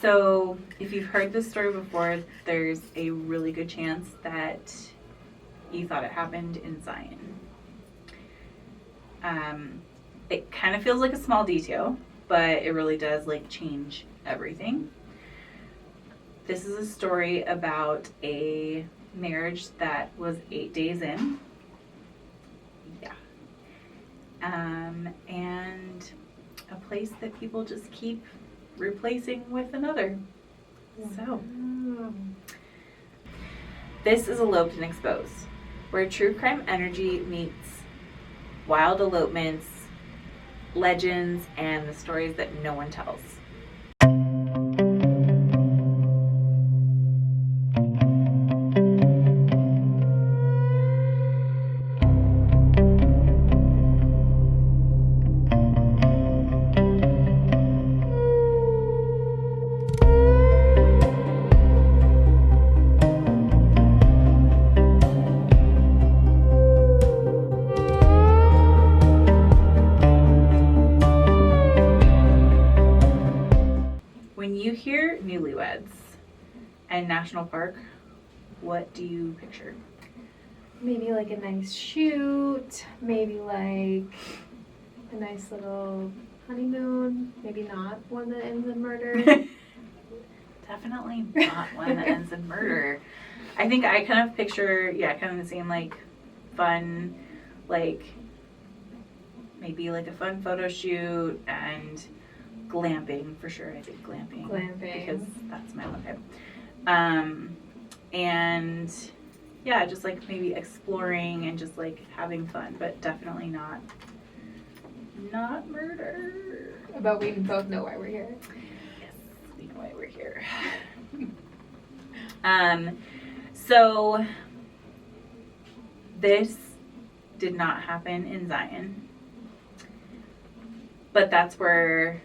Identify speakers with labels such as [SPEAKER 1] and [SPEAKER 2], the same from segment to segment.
[SPEAKER 1] So if you've heard this story before, there's a really good chance that you thought it happened in Zion. It kind of feels like a small detail, but it really does like change everything. This is a story about a marriage that was 8 days in. Yeah. And a place that people just keep replacing with another. So, this is Eloped and Exposed, where true crime energy meets wild elopements, legends, and the stories that no one tells. Newlyweds and National Park, what do you picture?
[SPEAKER 2] Maybe like a nice shoot, maybe like a nice little honeymoon, maybe not one that ends in murder.
[SPEAKER 1] Definitely not one that ends in murder. I think I kind of picture, kind of the same, like, fun, like, maybe like a fun photo shoot and glamping for sure. I think glamping. Because that's my life. And yeah, just like maybe exploring and just like having fun, but definitely not murder.
[SPEAKER 2] But we both know why we're here.
[SPEAKER 1] Yes, we know why we're here. So this did not happen in Zion, but that's where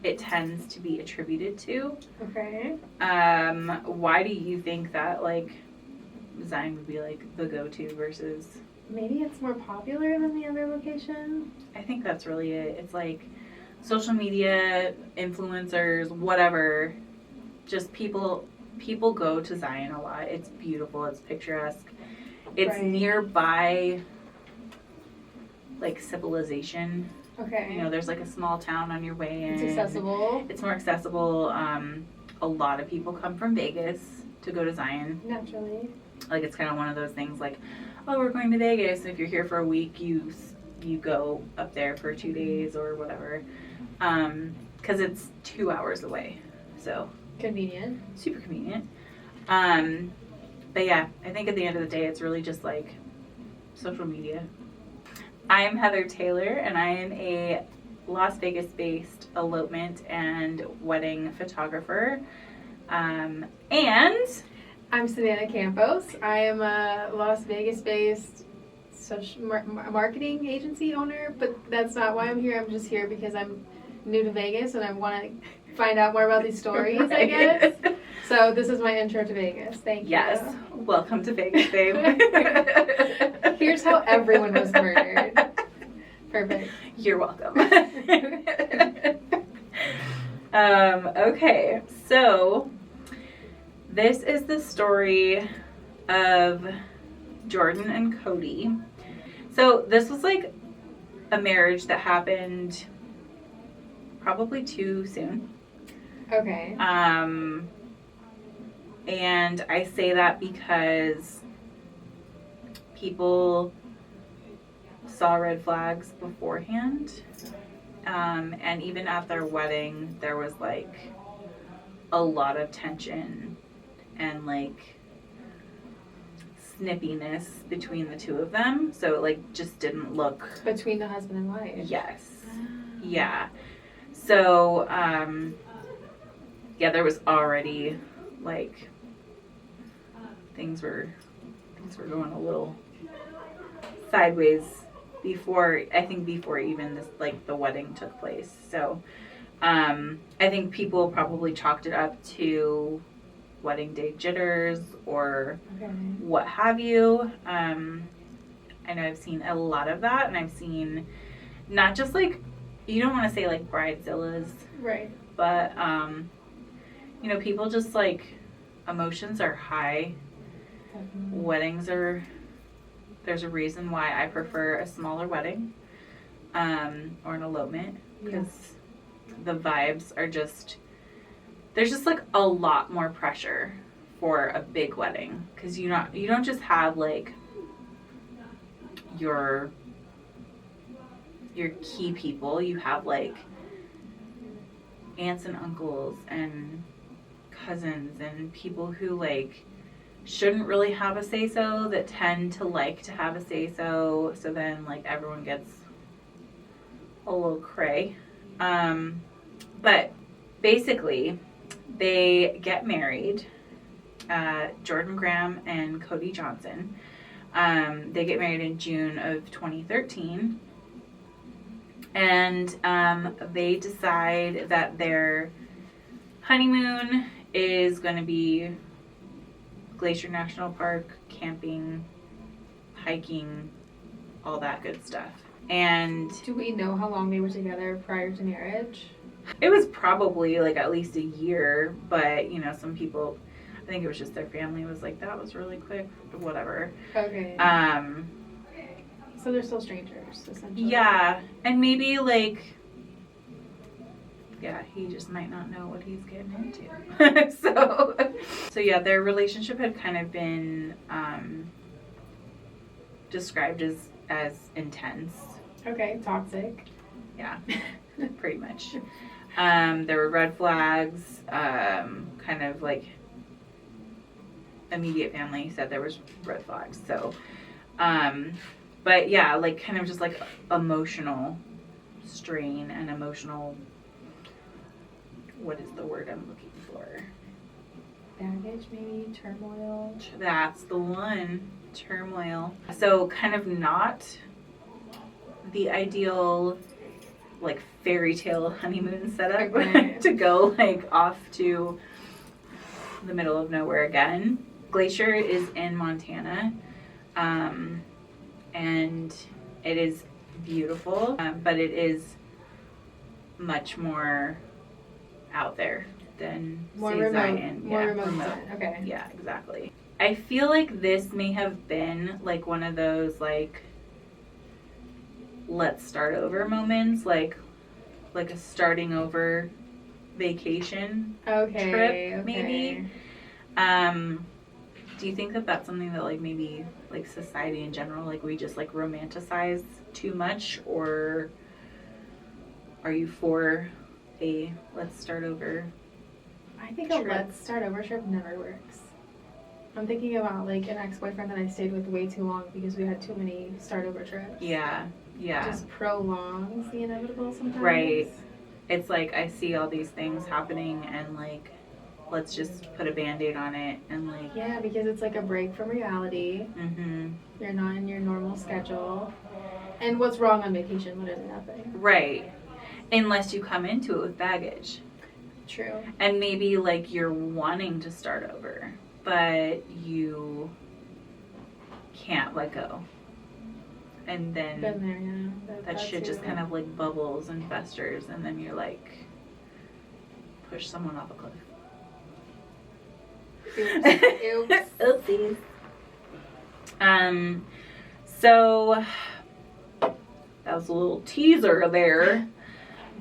[SPEAKER 1] it tends to be attributed to.
[SPEAKER 2] Okay.
[SPEAKER 1] Why do you think that, like, Zion would be, like, the go-to versus...
[SPEAKER 2] Maybe it's more popular than the other location?
[SPEAKER 1] I think that's really it. It's, like, social media, influencers, whatever. Just people go to Zion a lot. It's beautiful. It's picturesque. It's nearby, like, civilization.
[SPEAKER 2] Okay.
[SPEAKER 1] You know, there's like a small town on your way in.
[SPEAKER 2] It's accessible.
[SPEAKER 1] It's more accessible. A lot of people come from Vegas to go to Zion.
[SPEAKER 2] Naturally.
[SPEAKER 1] Like, it's kind of one of those things like, oh, we're going to Vegas. If you're here for a week, you go up there for 2 days or whatever. Because it's 2 hours away. So.
[SPEAKER 2] Convenient.
[SPEAKER 1] Super convenient. But yeah, I think at the end of the day, it's really just like social media. I am Heather Taylor, and I am a Las Vegas-based elopement and wedding photographer. And
[SPEAKER 2] I'm Savannah Campos. I am a Las Vegas-based social marketing agency owner, but that's not why I'm here. I'm just here because I'm new to Vegas and I want to find out more about these stories, I guess. So this is my intro to Vegas. Thank you.
[SPEAKER 1] Yes. Welcome to Vegas, babe.
[SPEAKER 2] Here's how everyone was murdered. Perfect.
[SPEAKER 1] You're welcome. Okay, so this is the story of Jordan and Cody. So this was like a marriage that happened probably too soon.
[SPEAKER 2] Okay.
[SPEAKER 1] And I say that because people saw red flags beforehand. And even at their wedding, there was like a lot of tension and like snippiness between the two of them. So it like just didn't look...
[SPEAKER 2] Between the husband and wife?
[SPEAKER 1] Yes. Yeah. So, yeah, there was already like things were going a little sideways before even this, like, the wedding took place. So I think people probably chalked it up to wedding day jitters or what have you. I know I've seen a lot of that, and I've seen not just like, you don't want to say like bridezillas,
[SPEAKER 2] right,
[SPEAKER 1] but people just like, emotions are high. Weddings are, there's a reason why I prefer a smaller wedding or an elopement, because the vibes are just, there's just like a lot more pressure for a big wedding, because you don't just have like your key people, you have like aunts and uncles and cousins and people who like shouldn't really have a say-so that tend to like to have a say-so, so then like everyone gets a little cray. But basically they get married, Linn Graham and Cody Johnson. They get married in June of 2013, and they decide that their honeymoon is going to be Glacier National Park, camping, hiking, all that good stuff. And
[SPEAKER 2] do we know how long they were together prior to marriage?
[SPEAKER 1] It was probably like at least a year, but some people, I think it was just their family was like, that was really quick, whatever.
[SPEAKER 2] Okay. So they're still strangers, essentially.
[SPEAKER 1] Yeah, and maybe like, yeah, he just might not know what he's getting into. so yeah, their relationship had kind of been described as intense.
[SPEAKER 2] Okay, toxic.
[SPEAKER 1] Yeah, pretty much. There were red flags, kind of like immediate family said there was red flags. So, but yeah, like kind of just like emotional strain and emotional, what is the word I'm looking for?
[SPEAKER 2] Baggage, maybe? Turmoil?
[SPEAKER 1] That's the one. Turmoil. So kind of not the ideal like fairy tale honeymoon setup to go like off to the middle of nowhere again. Glacier is in Montana, and it is beautiful, but it is much more out there than
[SPEAKER 2] more
[SPEAKER 1] Seaside
[SPEAKER 2] remote.
[SPEAKER 1] and
[SPEAKER 2] More remote.
[SPEAKER 1] remote.
[SPEAKER 2] Okay.
[SPEAKER 1] Yeah, exactly. I feel like this may have been like one of those like let's start over moments, like a starting over vacation trip, maybe. Do you think that that's something that like maybe like society in general, like we just like romanticize too much, or are you for a let's start over?
[SPEAKER 2] I think a let's start over trip never works. I'm thinking about like an ex-boyfriend that I stayed with way too long because we had too many start over trips.
[SPEAKER 1] Yeah.
[SPEAKER 2] Just prolongs the inevitable sometimes.
[SPEAKER 1] Right. It's like I see all these things happening and like let's just put a Band-Aid on it and like...
[SPEAKER 2] Yeah, because it's like a break from reality.
[SPEAKER 1] Mm-hmm.
[SPEAKER 2] You're not in your normal schedule. And what's wrong on vacation? Literally nothing.
[SPEAKER 1] Right. Unless you come into it with baggage.
[SPEAKER 2] True.
[SPEAKER 1] And maybe like you're wanting to start over, but you can't let go. And then
[SPEAKER 2] Been there, yeah.
[SPEAKER 1] that shit just kind of like bubbles and festers, and then you're like push someone off a cliff.
[SPEAKER 2] Oops.
[SPEAKER 1] Oopsies. So that was a little teaser there.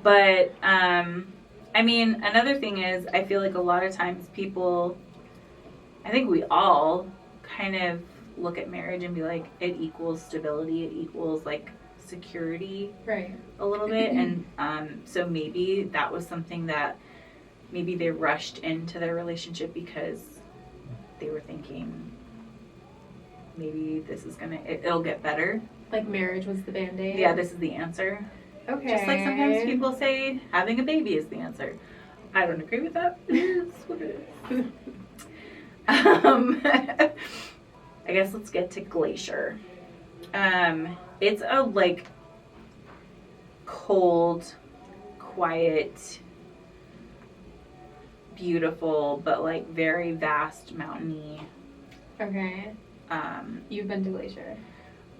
[SPEAKER 1] But I mean, another thing is I feel like a lot of times people, I think we all kind of look at marriage and be like, it equals stability, it equals like security,
[SPEAKER 2] right,
[SPEAKER 1] a little bit. And so maybe that was something that maybe they rushed into their relationship because they were thinking maybe this is it'll get better.
[SPEAKER 2] Like marriage was the Band-Aid?
[SPEAKER 1] Yeah, this is the answer. Okay. Just like sometimes people say having a baby is the answer. I don't agree with that. It's what it is. I guess let's get to Glacier. It's a like cold, quiet, beautiful, but like very vast, mountainy.
[SPEAKER 2] Okay. You've been to Glacier?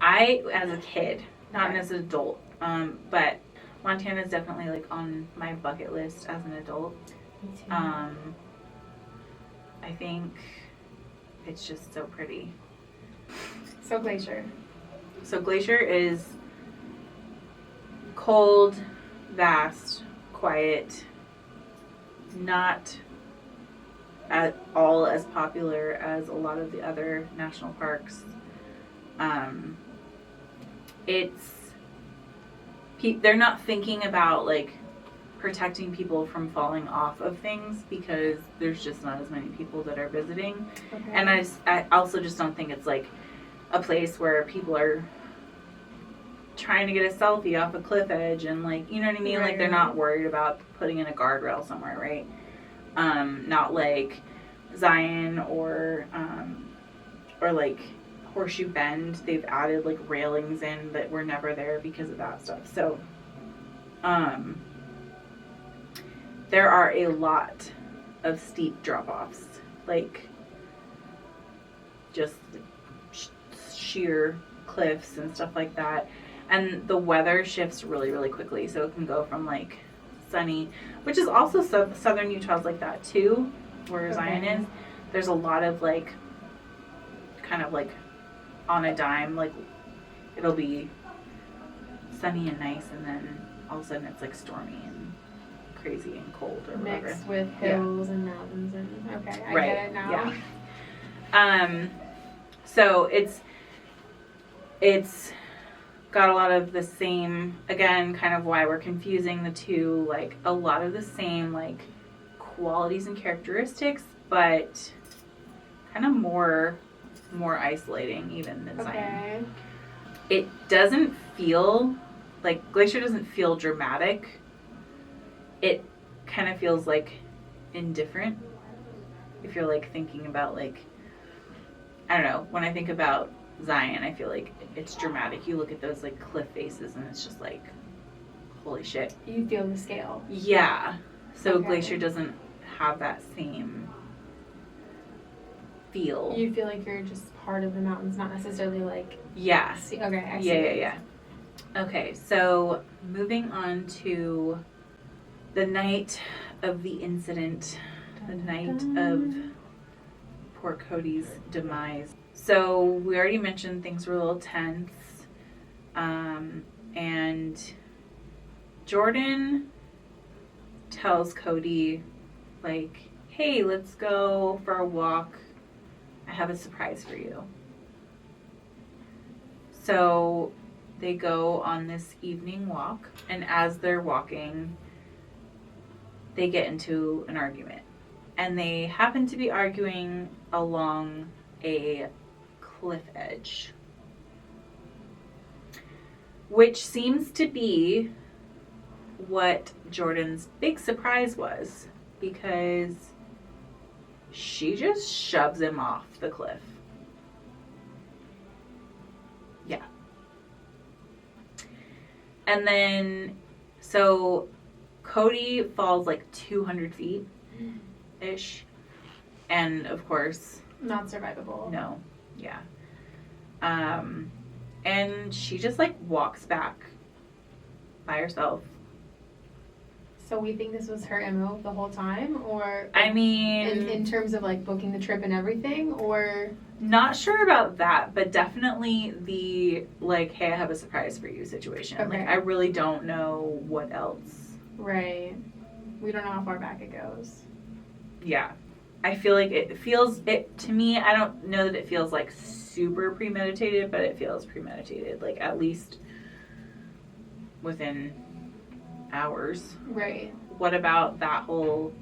[SPEAKER 1] I, as a kid, not as an adult, but Montana is definitely like on my bucket list as an adult.
[SPEAKER 2] Me too.
[SPEAKER 1] I think it's just so pretty.
[SPEAKER 2] So Glacier.
[SPEAKER 1] So Glacier is cold, vast, quiet, not at all as popular as a lot of the other national parks. They're not thinking about like protecting people from falling off of things because there's just not as many people that are visiting.
[SPEAKER 2] Okay.
[SPEAKER 1] And I also just don't think it's like a place where people are trying to get a selfie off a cliff edge and like, you know what I mean?
[SPEAKER 2] Right,
[SPEAKER 1] Like they're
[SPEAKER 2] right.
[SPEAKER 1] not worried about putting in a guardrail somewhere, right? Not like Zion or like Horseshoe Bend. They've added like railings in that were never there because of that stuff. So there are a lot of steep drop-offs, like just sheer cliffs and stuff like that. And the weather shifts really, really quickly. So it can go from like sunny, which is also southern Utah's like that too, where Zion is. There's a lot of like, kind of like on a dime, like it'll be sunny and nice and then all of a sudden it's like stormy and crazy and cold or whatever.
[SPEAKER 2] Mixed with hills and mountains and okay, I
[SPEAKER 1] Right.
[SPEAKER 2] get it now.
[SPEAKER 1] Yeah. So it's got a lot of the same, again, kind of why we're confusing the two, like a lot of the same like qualities and characteristics, but kind of more isolating even than Zion.
[SPEAKER 2] Okay.
[SPEAKER 1] It doesn't feel like Glacier doesn't feel dramatic. It kind of feels like indifferent. If you're like thinking about like, I don't know, when I think about Zion, I feel like it's dramatic. You look at those like cliff faces and it's just like, holy shit.
[SPEAKER 2] You feel the scale.
[SPEAKER 1] Yeah. So
[SPEAKER 2] Okay.
[SPEAKER 1] Glacier doesn't have that same feel.
[SPEAKER 2] You feel like you're just part of the mountains, not necessarily like.
[SPEAKER 1] Yeah.
[SPEAKER 2] See, okay, I see.
[SPEAKER 1] Yeah. Okay, so moving on to the night of the incident, the night of poor Cody's demise. So we already mentioned things were a little tense, and Jordan tells Cody, like, hey, let's go for a walk. I have a surprise for you. So they go on this evening walk, and as they're walking, they get into an argument. And they happen to be arguing along a cliff edge, which seems to be what Jordan's big surprise was, because she just shoves him off the cliff. Yeah. And then, so Cody falls like 200 feet-ish. And of course,
[SPEAKER 2] Not survivable.
[SPEAKER 1] no. Yeah. And she just like walks back by herself.
[SPEAKER 2] So we think this was her MO the whole time, or
[SPEAKER 1] I mean,
[SPEAKER 2] in terms of like booking the trip and everything, or
[SPEAKER 1] not sure about that, but definitely the like, hey, I have a surprise for you situation.
[SPEAKER 2] Okay.
[SPEAKER 1] Like, I really don't know what else.
[SPEAKER 2] right? We don't know how far back it goes.
[SPEAKER 1] Yeah. I feel like it to me, I don't know that it feels like super premeditated, but it feels premeditated, like at least within hours.
[SPEAKER 2] Right.
[SPEAKER 1] What about that whole,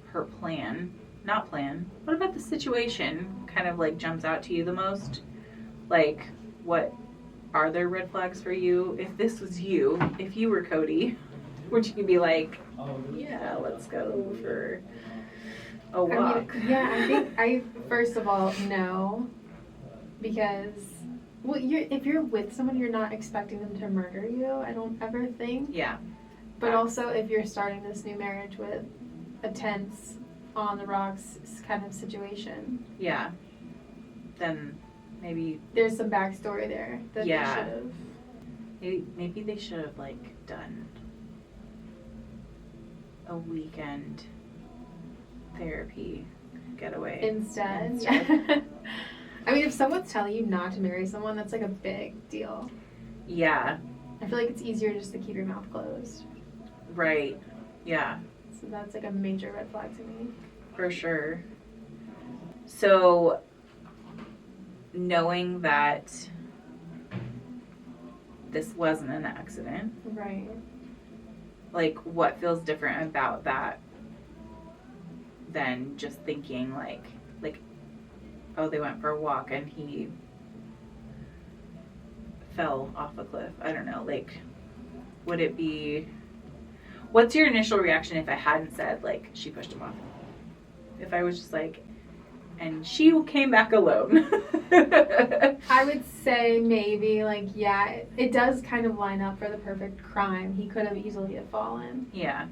[SPEAKER 1] her plan? Not plan. What about the situation kind of like jumps out to you the most? Like, what are there red flags for you? If this was you, if you were Cody, would you be like, yeah, let's go for a walk?
[SPEAKER 2] I think first of all, no, because well, if you're with someone, you're not expecting them to murder you. I don't ever think.
[SPEAKER 1] Yeah.
[SPEAKER 2] But also, if you're starting this new marriage with a tense, on the rocks kind of situation,
[SPEAKER 1] Yeah. Then maybe.
[SPEAKER 2] there's some backstory there that
[SPEAKER 1] Yeah.
[SPEAKER 2] they should have.
[SPEAKER 1] Maybe they should have, like, done a weekend therapy getaway.
[SPEAKER 2] Instead. Yeah. I mean, if someone's telling you not to marry someone, that's, like, a big deal.
[SPEAKER 1] Yeah.
[SPEAKER 2] I feel like it's easier just to keep your mouth closed.
[SPEAKER 1] Right. Yeah.
[SPEAKER 2] So that's, like, a major red flag to me.
[SPEAKER 1] For sure. So, knowing that this wasn't an accident.
[SPEAKER 2] Right.
[SPEAKER 1] Like, what feels different about that than just thinking, like, oh, they went for a walk and he fell off a cliff. I don't know. Like, would it be... What's your initial reaction if I hadn't said, like, she pushed him off? If I was just like, and she came back alone.
[SPEAKER 2] I would say maybe, like, yeah, it does kind of line up for the perfect crime. He could have easily have fallen.
[SPEAKER 1] Yeah.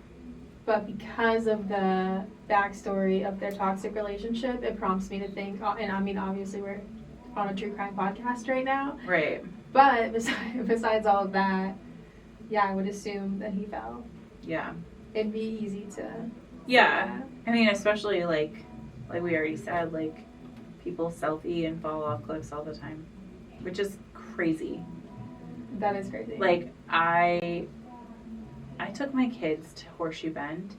[SPEAKER 2] But because of the backstory of their toxic relationship, it prompts me to think, and I mean, obviously we're on a true crime podcast right now.
[SPEAKER 1] Right.
[SPEAKER 2] But besides all of that, yeah, I would assume that he fell.
[SPEAKER 1] Yeah.
[SPEAKER 2] It'd be easy to...
[SPEAKER 1] Yeah. I mean, especially, like we already said, like, people selfie and fall off cliffs all the time, which is crazy.
[SPEAKER 2] That is crazy.
[SPEAKER 1] Like, I took my kids to Horseshoe Bend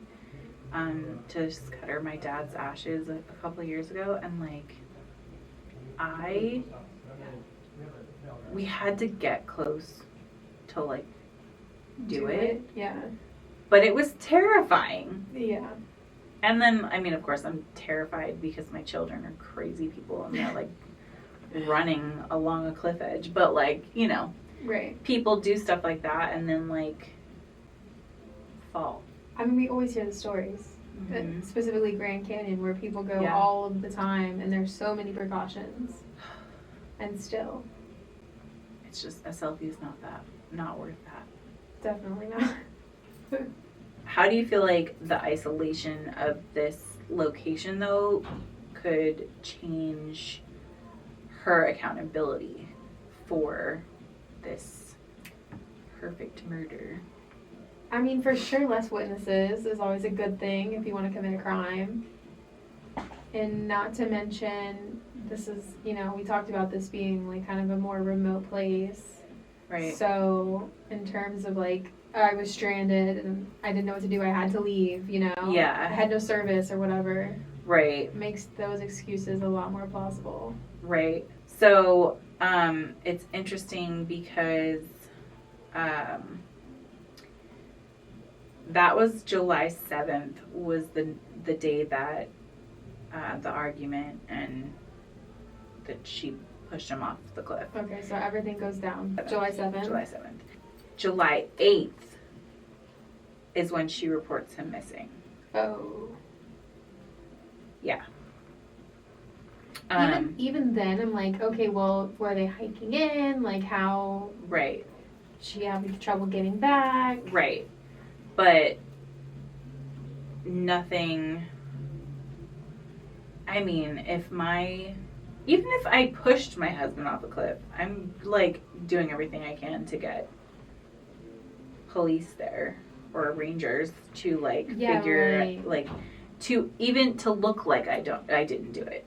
[SPEAKER 1] to scatter my dad's ashes a couple of years ago, and, like, we had to get close to, like, do it.
[SPEAKER 2] Yeah.
[SPEAKER 1] But it was terrifying.
[SPEAKER 2] Yeah.
[SPEAKER 1] And then, I mean, of course, I'm terrified because my children are crazy people and they're, like, running along a cliff edge. But, like, you know,
[SPEAKER 2] right.
[SPEAKER 1] People do stuff like that and then, like, fall.
[SPEAKER 2] I mean, we always hear the stories, specifically Grand Canyon, where people go all of the time and there's so many precautions. And still.
[SPEAKER 1] It's just, a selfie is not worth that.
[SPEAKER 2] Definitely not.
[SPEAKER 1] How do you feel like the isolation of this location, though, could change her accountability for this perfect murder?
[SPEAKER 2] I mean, for sure, less witnesses is always a good thing if you want to commit a crime. And not to mention, this is, you know, we talked about this being, like, kind of a more remote place.
[SPEAKER 1] Right.
[SPEAKER 2] So, in terms of, like, I was stranded and I didn't know what to do, I had to leave, you know?
[SPEAKER 1] Yeah.
[SPEAKER 2] I had no service or whatever.
[SPEAKER 1] Right.
[SPEAKER 2] Makes those excuses a lot more plausible.
[SPEAKER 1] Right. So, it's interesting because that was July 7th was the day that the argument and that she pushed him off the cliff.
[SPEAKER 2] Okay, so everything goes down. July 7th?
[SPEAKER 1] July 7th. July 8th is when she reports him missing.
[SPEAKER 2] Oh.
[SPEAKER 1] Yeah.
[SPEAKER 2] Even then, I'm like, okay, well, were they hiking in? Like, how...
[SPEAKER 1] Right.
[SPEAKER 2] She having trouble getting back?
[SPEAKER 1] Right. But nothing... I mean, even if I pushed my husband off a cliff, I'm, like, doing everything I can to get police there or rangers to, like, figure,
[SPEAKER 2] right.
[SPEAKER 1] like, to look like I didn't do it.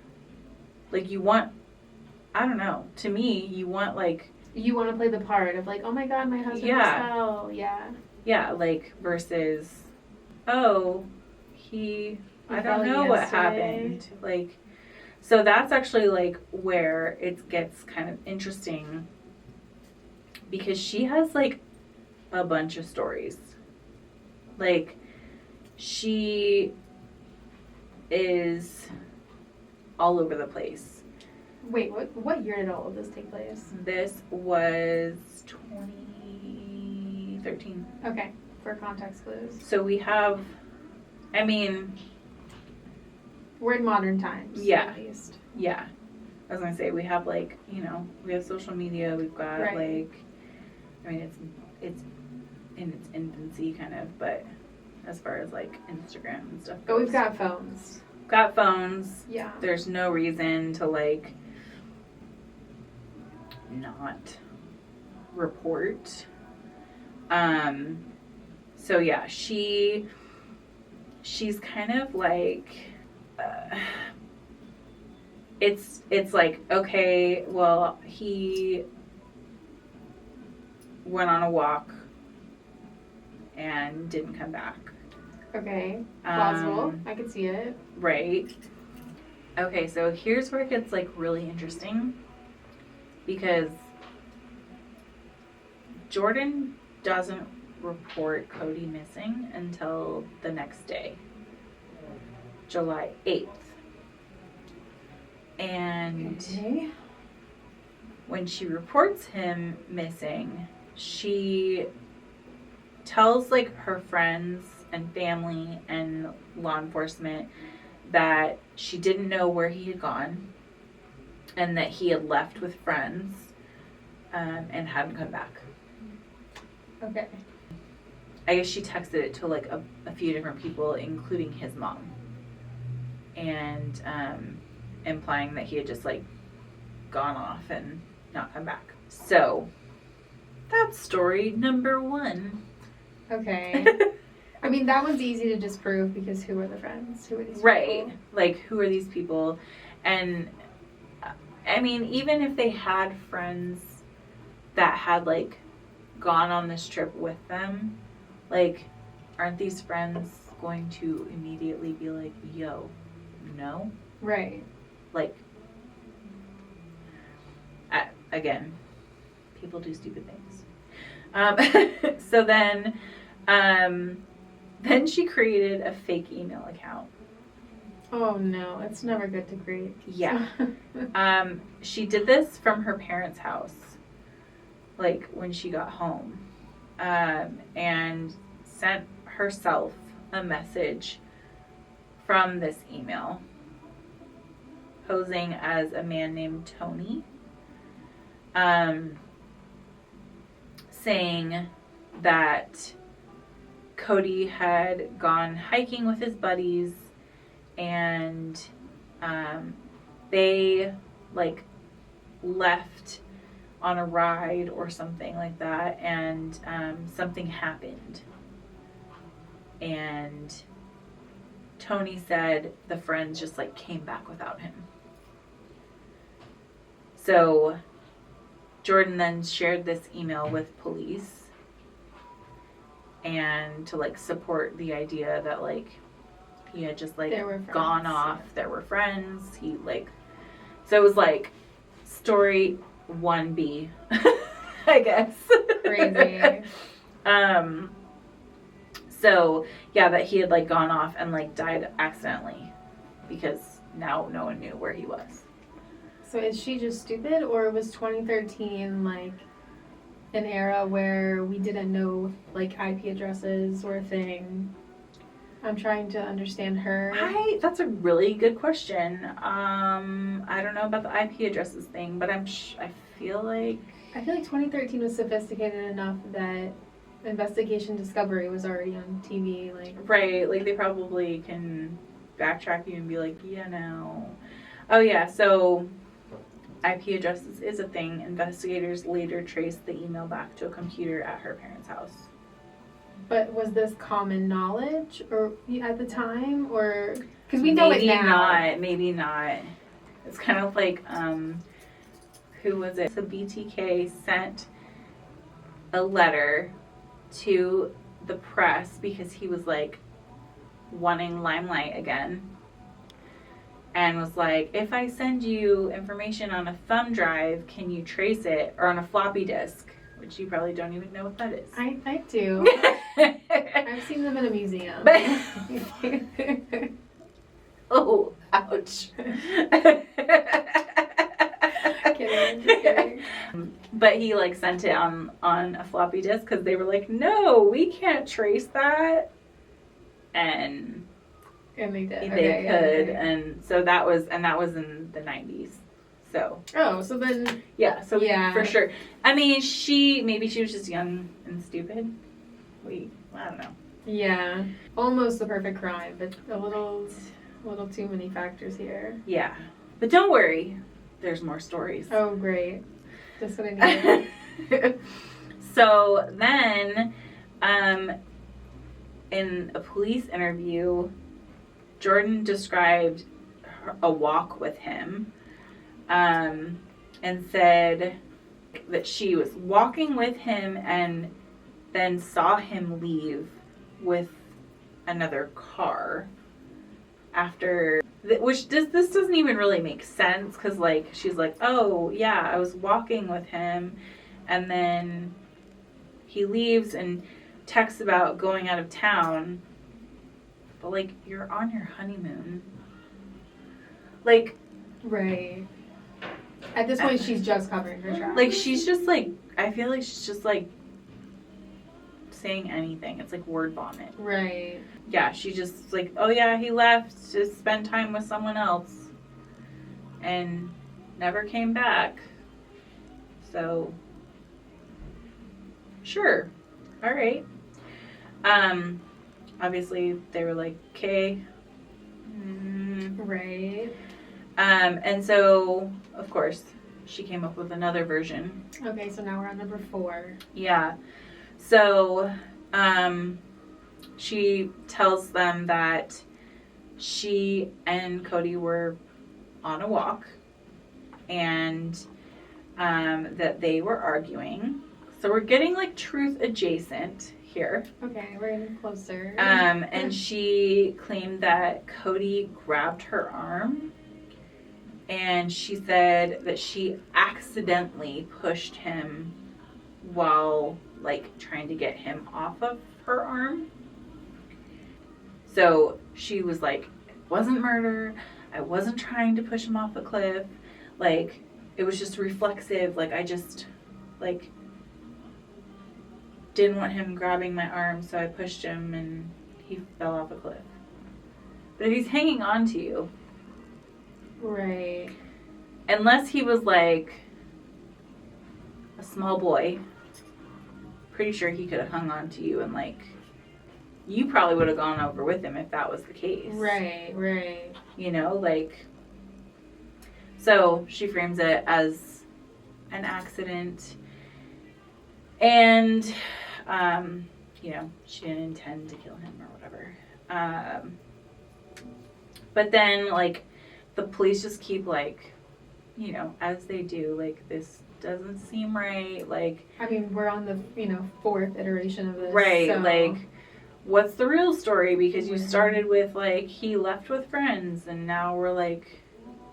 [SPEAKER 1] Like, you want, I don't know, to me, you want, like...
[SPEAKER 2] You want to play the part of, like, oh my god, my husband just fell. Yeah.
[SPEAKER 1] Yeah, like, versus, oh, I don't know what happened. Like, so that's actually, like, where it gets kind of interesting because she has, like, a bunch of stories. Like, she is all over the place.
[SPEAKER 2] Wait, what year did all of this take place?
[SPEAKER 1] This was 2013.
[SPEAKER 2] Okay, for context clues.
[SPEAKER 1] So we have, I mean...
[SPEAKER 2] We're in modern times, at least.
[SPEAKER 1] Yeah. I was going to say, we have, like, you know, we have social media, we've got, like, I mean, it's in its infancy, kind of, but as far as, like, Instagram and stuff goes.
[SPEAKER 2] But we've got phones.
[SPEAKER 1] Got phones.
[SPEAKER 2] Yeah.
[SPEAKER 1] There's no reason to, like, not report So yeah, she's kind of like, it's like, okay, well, he went on a walk and didn't come back.
[SPEAKER 2] Okay, plausible. I could see it.
[SPEAKER 1] Right. Okay, so here's where it gets like really interesting, because Jordan doesn't report Cody missing until the next day, July 8th. And when she reports him missing, she tells like her friends and family and law enforcement that she didn't know where he had gone and that he had left with friends and hadn't come back.
[SPEAKER 2] Okay.
[SPEAKER 1] I guess she texted it to like a few different people, including his mom, and implying that he had just like gone off and not come back. So that's story number 1.
[SPEAKER 2] Okay. I mean, that one's easy to disprove because who are the friends? Who are these people?
[SPEAKER 1] Right. Like, who are these people? And I mean, even if they had friends that had like gone on this trip with them, like, aren't these friends going to immediately be like, yo, no?
[SPEAKER 2] Right.
[SPEAKER 1] Like, again, people do stupid things. So then she created a fake email account.
[SPEAKER 2] Oh no, it's never good to create.
[SPEAKER 1] Yeah. She did this from her parents' house, like when she got home, and sent herself a message from this email, posing as a man named Tony, saying that Cody had gone hiking with his buddies and they like left on a ride or something like that, and something happened, and Tony said the friends just like came back without him. So Jordan then shared this email with police, and to like support the idea that like he had just like gone off. There were friends. He like, so it was like story 1B, I guess.
[SPEAKER 2] Crazy.
[SPEAKER 1] So yeah, that he had like gone off and like died accidentally, because now no one knew where he was.
[SPEAKER 2] So is she just stupid, or was 2013 like an era where we didn't know like IP addresses were a thing? I'm trying to understand her.
[SPEAKER 1] That's a really good question. I don't know about the IP addresses thing, but I feel like
[SPEAKER 2] 2013 was sophisticated enough that Investigation Discovery was already on TV. Like,
[SPEAKER 1] right, like they probably can backtrack you and be like, yeah, no. Oh yeah, so IP addresses is a thing. Investigators later traced the email back to a computer at her parents' house.
[SPEAKER 2] But was this common knowledge or at the time, or because we know maybe it now?
[SPEAKER 1] Maybe not. It's kind of like who was it? So BTK sent a letter to the press because he was like wanting limelight again, and was like, if I send you information on a thumb drive, can you trace it, or on a floppy disk? Which you probably don't even know what that is.
[SPEAKER 2] I do. I've seen them in a museum.
[SPEAKER 1] Oh, ouch.
[SPEAKER 2] Kidding.
[SPEAKER 1] But he like sent it on a floppy disk because they were like, no, we can't trace that. And
[SPEAKER 2] they did.
[SPEAKER 1] They could. Okay. And so that was in the 90s. So.
[SPEAKER 2] Oh, so then.
[SPEAKER 1] Yeah, so yeah. For sure. I mean, maybe she was just young and stupid. I don't know.
[SPEAKER 2] Yeah. Almost the perfect crime, but a little too many factors here.
[SPEAKER 1] Yeah. But don't worry. There's more stories.
[SPEAKER 2] Oh, great. Just what I needed.
[SPEAKER 1] So then, in a police interview, Jordan described a walk with him, and said that she was walking with him and then saw him leave with another car after, which this doesn't even really make sense, because like she's like, oh yeah, I was walking with him and then he leaves and texts about going out of town, but like, you're on your honeymoon, like,
[SPEAKER 2] Right. At this point, she's just covering her tracks.
[SPEAKER 1] like she's just like, I feel like she's just like saying anything. It's like word vomit.
[SPEAKER 2] Right.
[SPEAKER 1] Yeah, she just like, oh yeah, he left to spend time with someone else and never came back. So, sure. All right. Obviously they were like, okay.
[SPEAKER 2] Right.
[SPEAKER 1] And so, of course, she came up with another version.
[SPEAKER 2] Okay, so now we're on number 4.
[SPEAKER 1] Yeah. So, she tells them that she and Cody were on a walk and that they were arguing. So we're getting like truth adjacent here.
[SPEAKER 2] Okay, we're getting closer.
[SPEAKER 1] And she claimed that Cody grabbed her arm, and she said that she accidentally pushed him while like trying to get him off of her arm. So she was like, it wasn't murder. I wasn't trying to push him off a cliff. Like, it was just reflexive. Like, I just like didn't want him grabbing my arm, so I pushed him and he fell off a cliff. But if he's hanging on to you,
[SPEAKER 2] right.
[SPEAKER 1] unless he was like a small boy, pretty sure he could have hung on to you, and like, you probably would have gone over with him if that was the case.
[SPEAKER 2] Right, right.
[SPEAKER 1] You know, like, so she frames it as an accident, and you know, she didn't intend to kill him or whatever. But then like the police just keep like, you know, as they do, like, this doesn't seem right. Like,
[SPEAKER 2] I mean, we're on the 4th iteration of this.
[SPEAKER 1] right,
[SPEAKER 2] so.
[SPEAKER 1] like, what's the real story? Because you
[SPEAKER 2] Right.
[SPEAKER 1] started with like he left with friends, and now we're like,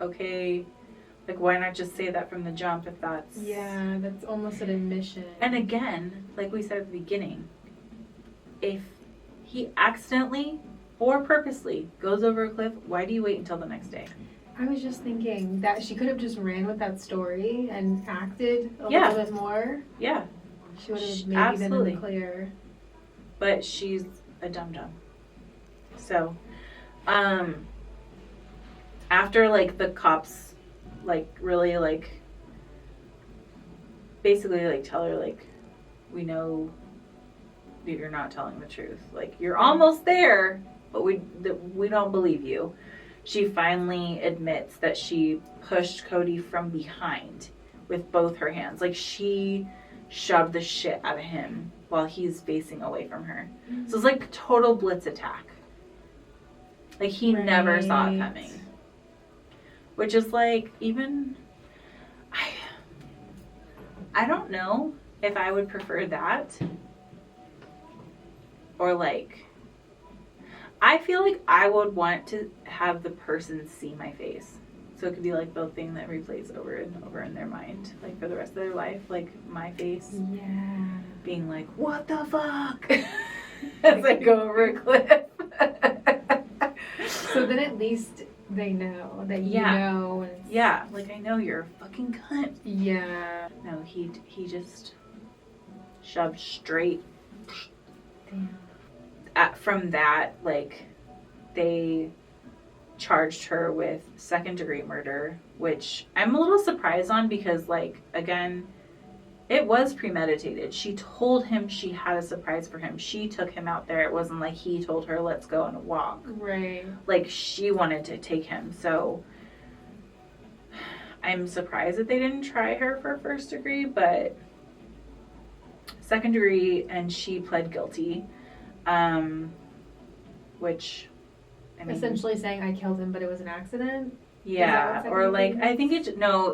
[SPEAKER 1] okay, like, why not just say that from the jump if that's...
[SPEAKER 2] Yeah, that's almost an admission.
[SPEAKER 1] And again, like we said at the beginning, if he accidentally or purposely goes over a cliff, why do you wait until the next day?
[SPEAKER 2] I was just thinking that she could have just ran with that story and acted a
[SPEAKER 1] Yeah.
[SPEAKER 2] little bit more.
[SPEAKER 1] Yeah,
[SPEAKER 2] She would have maybe
[SPEAKER 1] absolutely
[SPEAKER 2] been in the clear.
[SPEAKER 1] but she's a dum-dum. So, after, like, the cops, like, really, like, basically, like, tell her, like, we know that you're not telling the truth. Like, you're almost there, but we don't believe you. She finally admits that she pushed Cody from behind with both her hands. Like, she shoved the shit out of him while he's facing away from her. So it's like total blitz attack. Like, he never saw it coming. Which is like, even, I don't know if I would prefer that. Or like, I feel like I would want to have the person see my face. So it could be like the thing that replays over and over in their mind, like for the rest of their life, like my face.
[SPEAKER 2] Yeah.
[SPEAKER 1] Being like, what the fuck? As I go over a cliff.
[SPEAKER 2] So then at least they know that you know. And it's,
[SPEAKER 1] Yeah, like, I know you're a fucking cunt.
[SPEAKER 2] Yeah.
[SPEAKER 1] No, he just shoved straight.
[SPEAKER 2] Damn.
[SPEAKER 1] From that, like, they charged her with second-degree murder, which I'm a little surprised on because, like, again, it was premeditated. She told him she had a surprise for him. She took him out there. It wasn't like he told her, let's go on a walk.
[SPEAKER 2] Right.
[SPEAKER 1] Like, she wanted to take him. So I'm surprised that they didn't try her for first degree, but second degree, and she pled guilty. Which, I mean,
[SPEAKER 2] Essentially saying I killed him, but it was an accident.
[SPEAKER 1] yeah, or like I think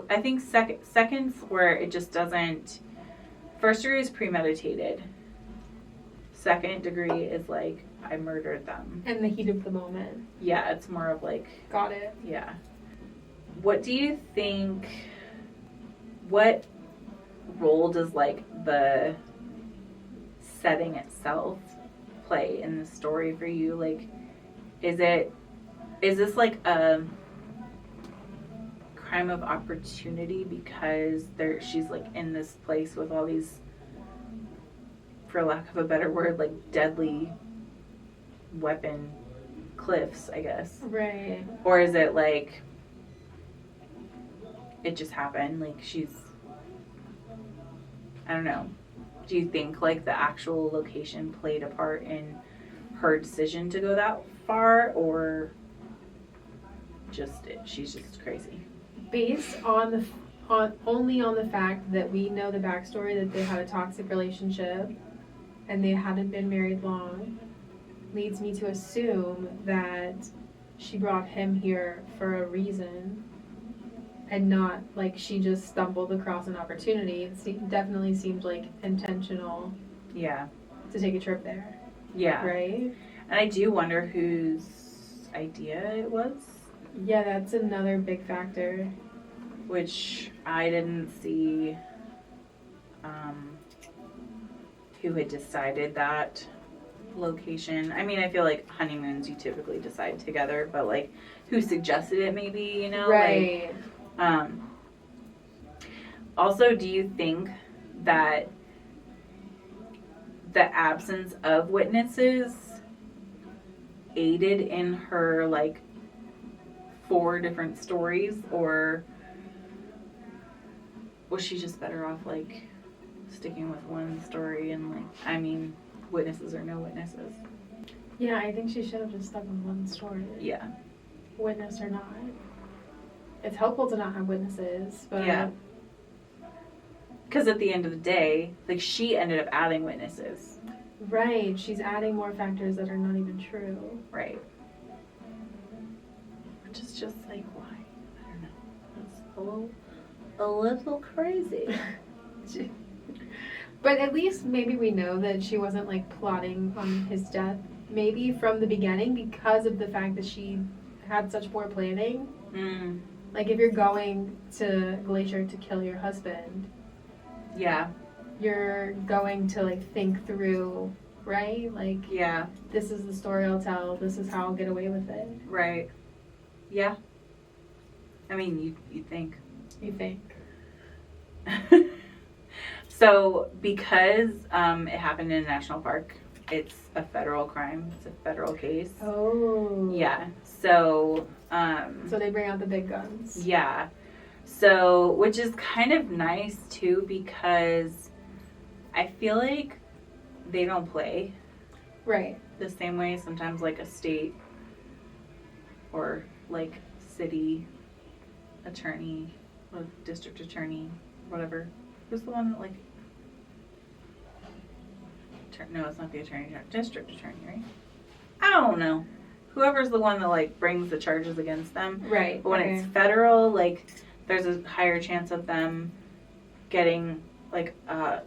[SPEAKER 1] I think seconds where it just doesn't. First degree is premeditated. Second degree is like I murdered them.
[SPEAKER 2] In the heat of the moment.
[SPEAKER 1] Yeah, it's more of like.
[SPEAKER 2] Got it.
[SPEAKER 1] Yeah. What do you think? What role does like the setting itself play in the story for you? Like, is this like a crime of opportunity because she's like in this place with all these, for lack of a better word, like deadly weapon cliffs, I guess.
[SPEAKER 2] Right.
[SPEAKER 1] Or is it like it just happened, like I don't know. Do you think like the actual location played a part in her decision to go that far, or she's just crazy?
[SPEAKER 2] Based on only on the fact that we know the backstory, that they had a toxic relationship and they hadn't been married long, leads me to assume that she brought him here for a reason and not like she just stumbled across an opportunity. It definitely seemed like intentional.
[SPEAKER 1] Yeah.
[SPEAKER 2] To take a trip there.
[SPEAKER 1] Yeah.
[SPEAKER 2] Right?
[SPEAKER 1] And I do wonder whose idea it was.
[SPEAKER 2] Yeah, that's another big factor.
[SPEAKER 1] Which I didn't see who had decided that location. I mean, I feel like honeymoons you typically decide together, but like who suggested it maybe, you know?
[SPEAKER 2] Right.
[SPEAKER 1] Like, also, do you think that the absence of witnesses aided in her like 4 different stories, or was she just better off like sticking with one story and like, I mean, witnesses or no witnesses?
[SPEAKER 2] Yeah, I think she should have just stuck with one story.
[SPEAKER 1] Yeah.
[SPEAKER 2] Witness or not. It's helpful to not have witnesses, but
[SPEAKER 1] yeah. Because at the end of the day, like she ended up adding witnesses.
[SPEAKER 2] Right, she's adding more factors that are not even true.
[SPEAKER 1] Right. Which is just like, why? I don't know. It's a little crazy.
[SPEAKER 2] But at least maybe we know that she wasn't like plotting on his death. Maybe from the beginning, because of the fact that she had such poor planning.
[SPEAKER 1] Mm.
[SPEAKER 2] Like if you're going to Glacier to kill your husband.
[SPEAKER 1] Yeah.
[SPEAKER 2] You're going to like think through, right? Like,
[SPEAKER 1] yeah,
[SPEAKER 2] this is the story I'll tell. This is how I'll get away with it.
[SPEAKER 1] Right. Yeah. I mean, you think.
[SPEAKER 2] You think.
[SPEAKER 1] So, because it happened in a national park, it's a federal crime. It's a federal case.
[SPEAKER 2] Oh.
[SPEAKER 1] Yeah. So.
[SPEAKER 2] So they bring out the big guns.
[SPEAKER 1] Yeah. So, which is kind of nice too, because I feel like they don't play
[SPEAKER 2] right
[SPEAKER 1] the same way. Sometimes like a state or like city attorney or district attorney, whatever. Who's the one that like no, it's not the attorney general, district attorney, right? I don't know. Whoever's the one that like brings the charges against them.
[SPEAKER 2] Right.
[SPEAKER 1] But when it's federal, like there's a higher chance of them getting like a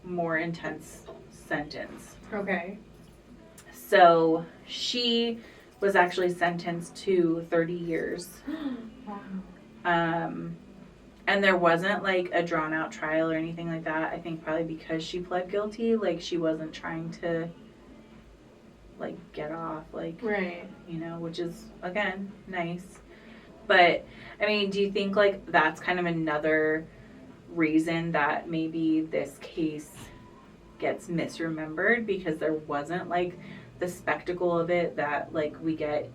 [SPEAKER 1] more intense sentence.
[SPEAKER 2] Okay.
[SPEAKER 1] So she was actually sentenced to 30 years.
[SPEAKER 2] Wow.
[SPEAKER 1] And there wasn't like a drawn out trial or anything like that. I think probably because she pled guilty, like she wasn't trying to like get off, like,
[SPEAKER 2] right,
[SPEAKER 1] you know, which is again nice. But I mean, do you think like that's kind of another reason that maybe this case gets misremembered, because there wasn't like the spectacle of it that like we get,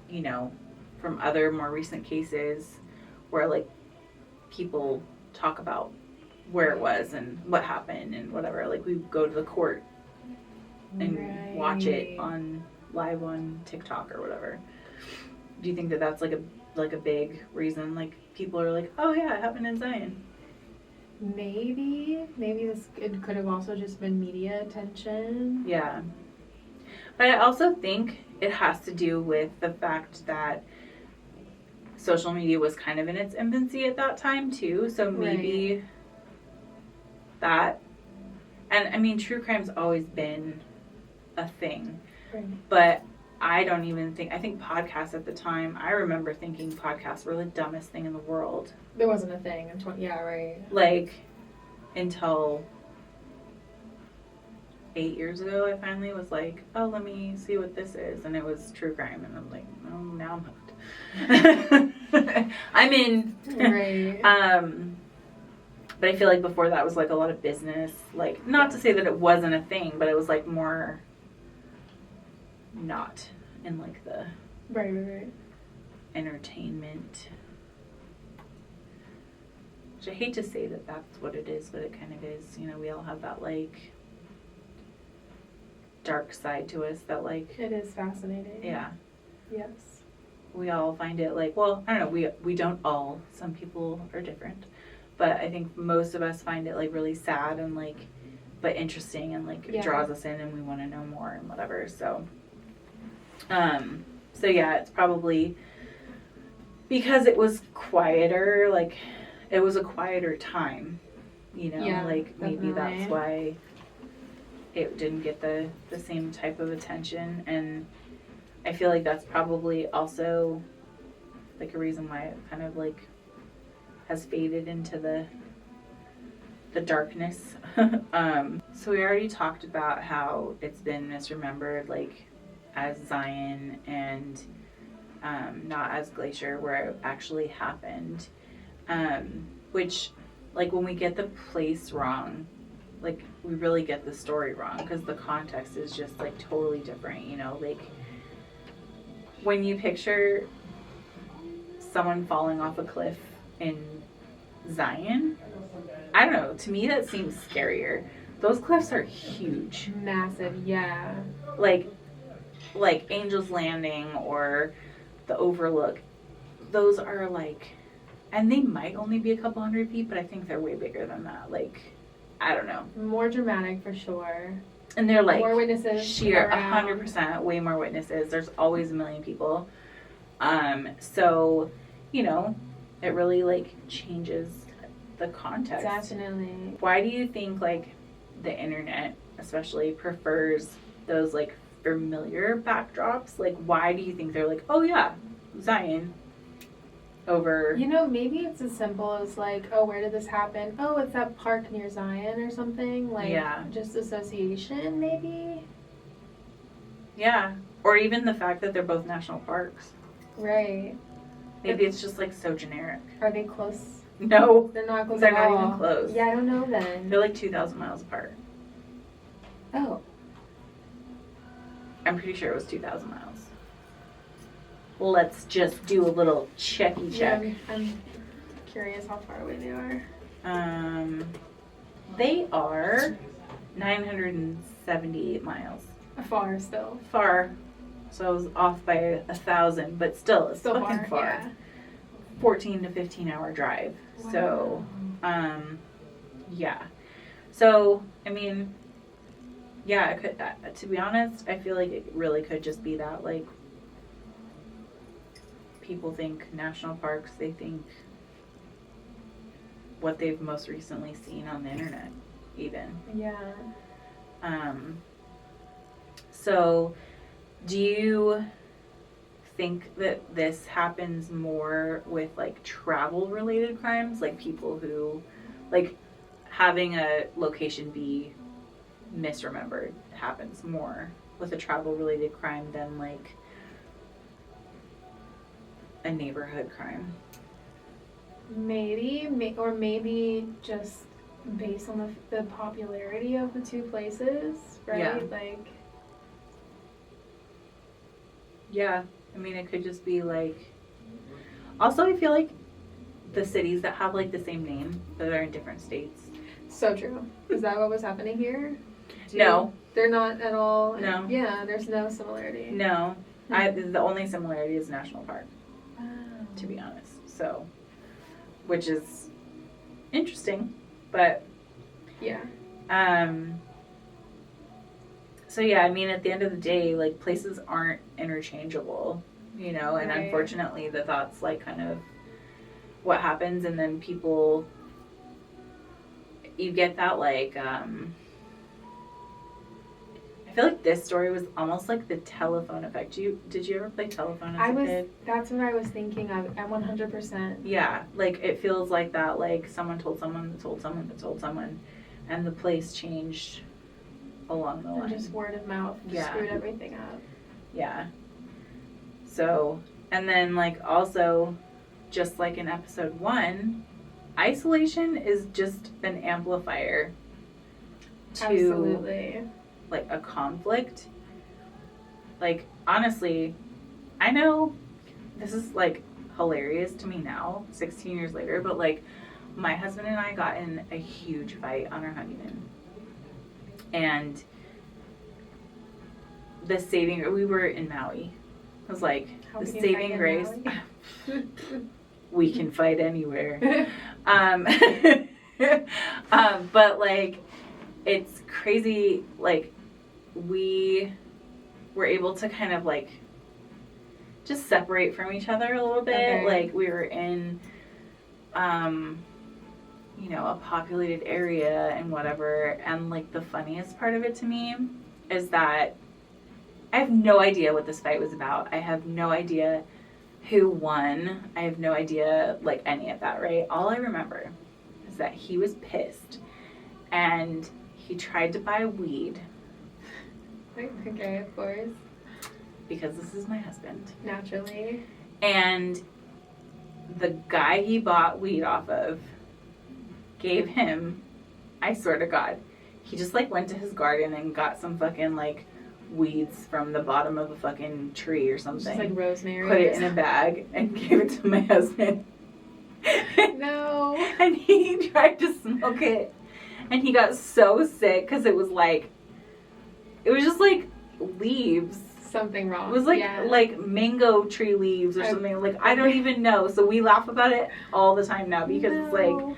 [SPEAKER 1] you know, from other more recent cases where like people talk about where it was and what happened and whatever. Like we go to the court and watch it on live on TikTok or whatever. Do you think that that's like a big reason? Like people are like, oh yeah, it happened in Zion.
[SPEAKER 2] Maybe it could have also just been media attention.
[SPEAKER 1] Yeah. But I also think it has to do with the fact that social media was kind of in its infancy at that time too. So maybe that, and I mean, true crime's always been a thing.
[SPEAKER 2] Right.
[SPEAKER 1] But I don't even think, I think podcasts at the time, I remember thinking podcasts were the dumbest thing in the world.
[SPEAKER 2] There wasn't a thing in right.
[SPEAKER 1] Like, until 8 years ago, I finally was like, oh, let me see what this is. And it was true crime. And I'm like, oh, now I'm hooked. I'm in.
[SPEAKER 2] Right.
[SPEAKER 1] But I feel like before that was like a lot of business. Like, not to say that it wasn't a thing, but it was like more not in like the
[SPEAKER 2] right.
[SPEAKER 1] entertainment. Which I hate to say that that's what it is, but it kind of is. You know, we all have that like dark side to us that like,
[SPEAKER 2] it is fascinating.
[SPEAKER 1] yeah,
[SPEAKER 2] Yes.
[SPEAKER 1] we all find it like, well, I don't know, we don't all, some people are different, but I think most of us find it like really sad and like, but interesting, and like it draws us in and we want to know more and whatever. So yeah, it's probably because it was quieter, like it was a quieter time, you know, like maybe that's why it didn't get the same type of attention. And I feel like that's probably also like a reason why it kind of like has faded into the darkness. So we already talked about how it's been misremembered, like as Zion and not as Glacier, where it actually happened. Which, like, when we get the place wrong, like, we really get the story wrong, because the context is just, like, totally different, you know? Like, when you picture someone falling off a cliff in Zion, I don't know, to me that seems scarier. Those cliffs are huge.
[SPEAKER 2] Massive, yeah.
[SPEAKER 1] Like Angel's Landing or the Overlook, those are, like, and they might only be a couple hundred feet, but I think they're way bigger than that. Like, I don't know.
[SPEAKER 2] More dramatic for sure.
[SPEAKER 1] And they're like
[SPEAKER 2] more witnesses.
[SPEAKER 1] Sheer 100%, way more witnesses. There's always a million people. So, you know, it really like changes the context.
[SPEAKER 2] Definitely.
[SPEAKER 1] Why do you think like the internet especially prefers those like familiar backdrops? Like, why do you think they're like, oh yeah, Zion? Over,
[SPEAKER 2] you know, maybe it's as simple as like, oh, where did this happen? Oh, it's that park near Zion or something. Like, just association, maybe.
[SPEAKER 1] Yeah, or even the fact that they're both national parks.
[SPEAKER 2] Right.
[SPEAKER 1] Maybe it's just like so generic.
[SPEAKER 2] Are they close?
[SPEAKER 1] No,
[SPEAKER 2] they're not close.
[SPEAKER 1] They're not even close.
[SPEAKER 2] Yeah, I don't know then.
[SPEAKER 1] They're like 2,000 miles apart.
[SPEAKER 2] Oh.
[SPEAKER 1] I'm pretty sure it was 2,000 miles. Let's just do a little checky check.
[SPEAKER 2] Yeah, I'm curious how far away they are.
[SPEAKER 1] They are 978 miles.
[SPEAKER 2] Far still.
[SPEAKER 1] Far. So I was off by 1,000, but still, it's
[SPEAKER 2] still
[SPEAKER 1] fucking far.
[SPEAKER 2] Yeah.
[SPEAKER 1] 14 to 15 hour drive.
[SPEAKER 2] Wow.
[SPEAKER 1] So, yeah. So, I mean, yeah, it could, to be honest, I feel like it really could just be that, like, people think national parks, they think what they've most recently seen on the internet, even.
[SPEAKER 2] Yeah.
[SPEAKER 1] So, do you think that this happens more with, like, travel-related crimes? Like, people who, like, having a location be misremembered happens more with a travel-related crime than, like, a neighborhood crime?
[SPEAKER 2] Maybe, or maybe just based on the popularity of the two places, right?
[SPEAKER 1] Yeah.
[SPEAKER 2] Like,
[SPEAKER 1] yeah, I mean, it could just be like, also I feel like the cities that have like the same name that are in different states.
[SPEAKER 2] So true. Is that what was happening here?
[SPEAKER 1] No.
[SPEAKER 2] They're not at all.
[SPEAKER 1] No.
[SPEAKER 2] Yeah, there's no similarity.
[SPEAKER 1] No. The only similarity is national park, to be honest. So, which is interesting. But
[SPEAKER 2] Yeah.
[SPEAKER 1] So yeah, I mean, at the end of the day, like, places aren't interchangeable, you know, and
[SPEAKER 2] Right.
[SPEAKER 1] unfortunately that's like kind of what happens. And then people, you get that, like, I feel like this story was almost like the telephone effect. Did you ever play telephone as a kid?
[SPEAKER 2] That's what I was thinking of. I'm 100%.
[SPEAKER 1] Yeah, like, it feels like that, like, someone told someone that told someone that told someone, and the place changed along the line.
[SPEAKER 2] And just word of mouth just screwed everything up.
[SPEAKER 1] Yeah. So, and then, like, also, just like in episode 1, isolation is just an amplifier to,
[SPEAKER 2] Absolutely,
[SPEAKER 1] like, a conflict. Like, honestly, I know this is, like, hilarious to me now, 16 years later, but, like, my husband and I got in a huge fight on our honeymoon. And we were in Maui. It was like, the saving grace. We can fight anywhere. But, like, it's crazy. Like, we were able to kind of, like, just separate from each other a little bit.
[SPEAKER 2] Okay.
[SPEAKER 1] Like, we were in, you know, a populated area and whatever. And, like, the funniest part of it to me is that I have no idea what this fight was about. I have no idea who won. I have no idea, like, any of that, right? All I remember is that he was pissed and he tried to buy weed.
[SPEAKER 2] Okay, of course.
[SPEAKER 1] Because this is my husband.
[SPEAKER 2] Naturally.
[SPEAKER 1] And the guy he bought weed off of gave him, I swear to God, he just, like, went to his garden and got some fucking, like, weeds from the bottom of a fucking tree or something.
[SPEAKER 2] Just like rosemary.
[SPEAKER 1] Put it in a bag and gave it to my husband.
[SPEAKER 2] No.
[SPEAKER 1] And he tried to smoke it. And he got so sick because it was just like leaves.
[SPEAKER 2] Something wrong.
[SPEAKER 1] It was like mango tree leaves or something. Like, I don't even know. So we laugh about it all the time now because it's like,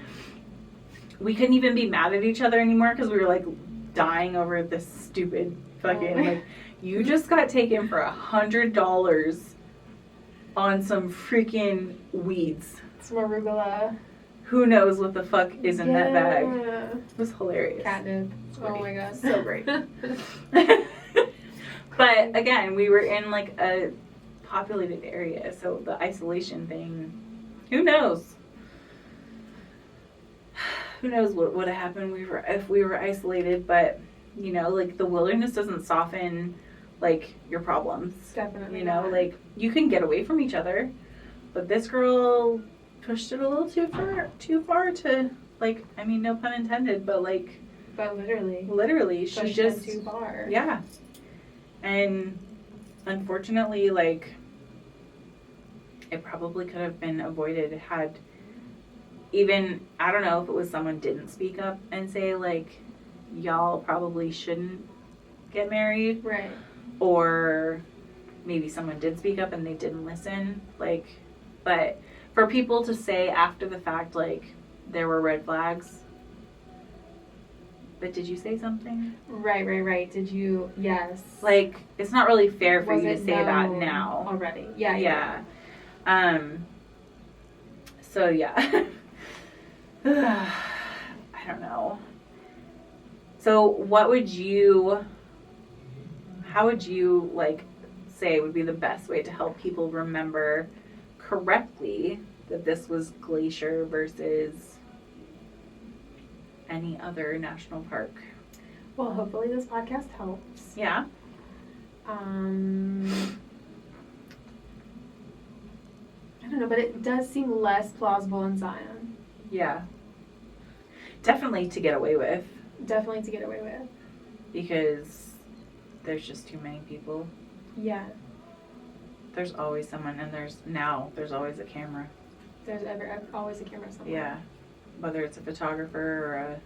[SPEAKER 1] we couldn't even be mad at each other anymore because we were, like, dying over this stupid fucking, like, you just got taken for $100 on some freaking weeds.
[SPEAKER 2] Some arugula.
[SPEAKER 1] Who knows what the fuck is in that bag? It was hilarious.
[SPEAKER 2] Catnip. Oh my god.
[SPEAKER 1] So great. But again, we were in, like, a populated area, so the isolation thing, who knows? Who knows what would have happened if we were isolated, but, you know, like, the wilderness doesn't soften, like, your problems.
[SPEAKER 2] Definitely.
[SPEAKER 1] You know,
[SPEAKER 2] not.
[SPEAKER 1] like, you can get away from each other, but this girl pushed it a little too far to, like, I mean, no pun intended, but, like,
[SPEAKER 2] But literally.
[SPEAKER 1] Literally, she
[SPEAKER 2] pushed
[SPEAKER 1] just
[SPEAKER 2] them too far.
[SPEAKER 1] Yeah. And unfortunately, like, it probably could have been avoided had even, I don't know if it was someone didn't speak up and say, like, y'all probably shouldn't get married.
[SPEAKER 2] Right.
[SPEAKER 1] Or maybe someone did speak up and they didn't listen. Like, but for people to say after the fact, like, there were red flags. But did you say something?
[SPEAKER 2] Right. Did you? Yes.
[SPEAKER 1] Like, it's not really fair for
[SPEAKER 2] Was
[SPEAKER 1] you to
[SPEAKER 2] it
[SPEAKER 1] say that
[SPEAKER 2] known
[SPEAKER 1] now.
[SPEAKER 2] already? Yeah.
[SPEAKER 1] So, yeah. I don't know. So, how would you, like, say would be the best way to help people remember correctly that this was Glacier versus any other national park?
[SPEAKER 2] Well, hopefully this podcast helps.
[SPEAKER 1] Yeah.
[SPEAKER 2] I don't know, but it does seem less plausible in Zion.
[SPEAKER 1] Yeah. Definitely to get away with.
[SPEAKER 2] Definitely to get away with.
[SPEAKER 1] Because there's just too many people.
[SPEAKER 2] Yeah.
[SPEAKER 1] There's always someone, and there's always a camera.
[SPEAKER 2] There's always a camera somewhere.
[SPEAKER 1] Yeah. Whether it's a photographer or a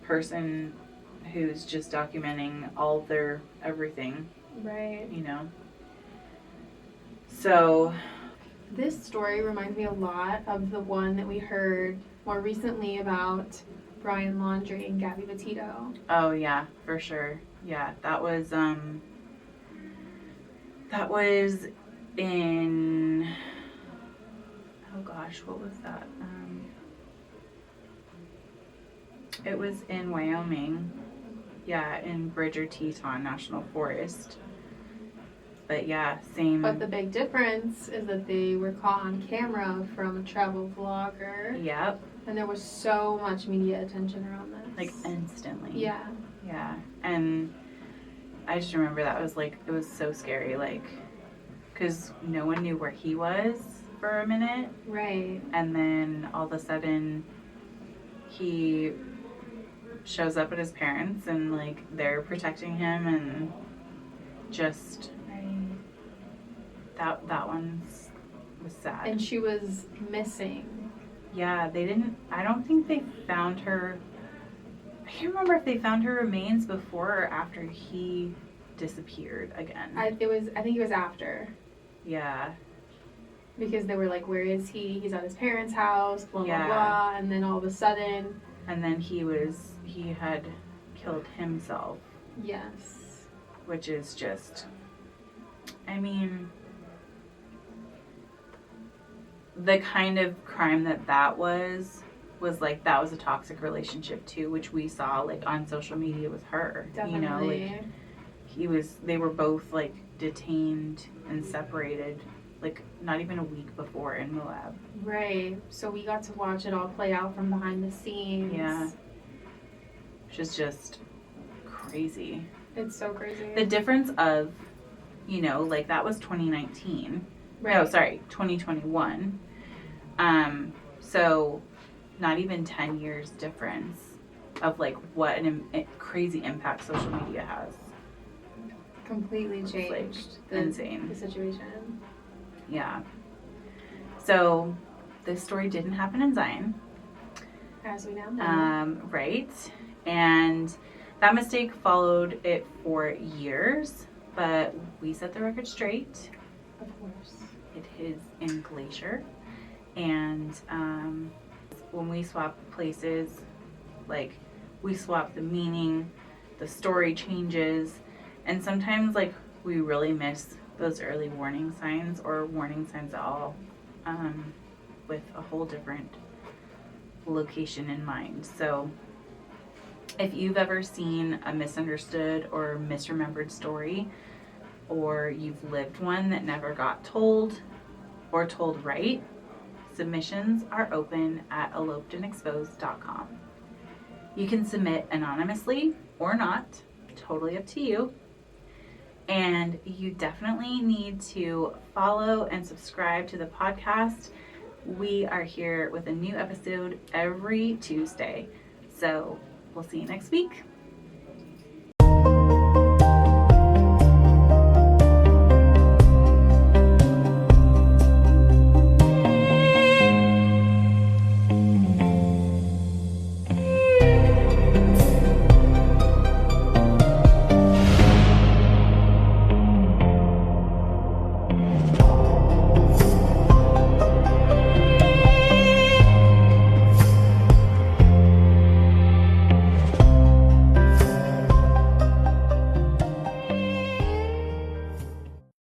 [SPEAKER 1] person who's just documenting all their everything.
[SPEAKER 2] Right.
[SPEAKER 1] You know. So,
[SPEAKER 2] This story reminds me a lot of the one that we heard more recently about Brian Laundrie and Gabby Petito.
[SPEAKER 1] Oh yeah, for sure. Yeah, that was in, oh gosh, what was that? It was in Wyoming. Yeah, in Bridger Teton National Forest. But yeah, same.
[SPEAKER 2] But the big difference is that they were caught on camera from a travel vlogger.
[SPEAKER 1] Yep.
[SPEAKER 2] And there was so much media attention around this.
[SPEAKER 1] Like instantly.
[SPEAKER 2] Yeah.
[SPEAKER 1] Yeah. And I just remember that was like, it was so scary, like, because no one knew where he was for a minute.
[SPEAKER 2] Right.
[SPEAKER 1] And then all of a sudden he shows up at his parents and like they're protecting him, and just that one was sad.
[SPEAKER 2] And she was missing.
[SPEAKER 1] Yeah, I don't think they found her. I can't remember if they found her remains before or after he disappeared again.
[SPEAKER 2] I think it was after.
[SPEAKER 1] Yeah.
[SPEAKER 2] Because they were like, where is he? He's at his parents' house, blah,
[SPEAKER 1] Yeah.
[SPEAKER 2] blah, blah. And then all of a sudden.
[SPEAKER 1] And then he had killed himself.
[SPEAKER 2] Yes.
[SPEAKER 1] Which is just, I mean, the kind of crime that was like, that was a toxic relationship too, which we saw like on social media with her.
[SPEAKER 2] Definitely.
[SPEAKER 1] You know, like they were both like detained and separated like not even a week before in Moab.
[SPEAKER 2] Right. So we got to watch it all play out from behind the scenes.
[SPEAKER 1] Yeah. Which is just crazy.
[SPEAKER 2] It's so crazy.
[SPEAKER 1] The difference of, you know, like that was 2019.
[SPEAKER 2] Right.
[SPEAKER 1] No, sorry, 2021. So not even 10 years difference of like what a crazy impact social media has.
[SPEAKER 2] Completely changed
[SPEAKER 1] insane.
[SPEAKER 2] The situation.
[SPEAKER 1] Yeah. So this story didn't happen in Zion.
[SPEAKER 2] As we now know.
[SPEAKER 1] Right. And that mistake followed it for years, but we set the record straight.
[SPEAKER 2] Of course.
[SPEAKER 1] It is in Glacier. And when we swap places, like we swap the meaning, the story changes, and sometimes like we really miss those early warning signs or warning signs at all, with a whole different location in mind. So if you've ever seen a misunderstood or misremembered story, or you've lived one that never got told or told right, submissions are open at elopedandexposed.com. You can submit anonymously or not, totally up to you. And you definitely need to follow and subscribe to the podcast. We are here with a new episode every Tuesday. So we'll see you next week.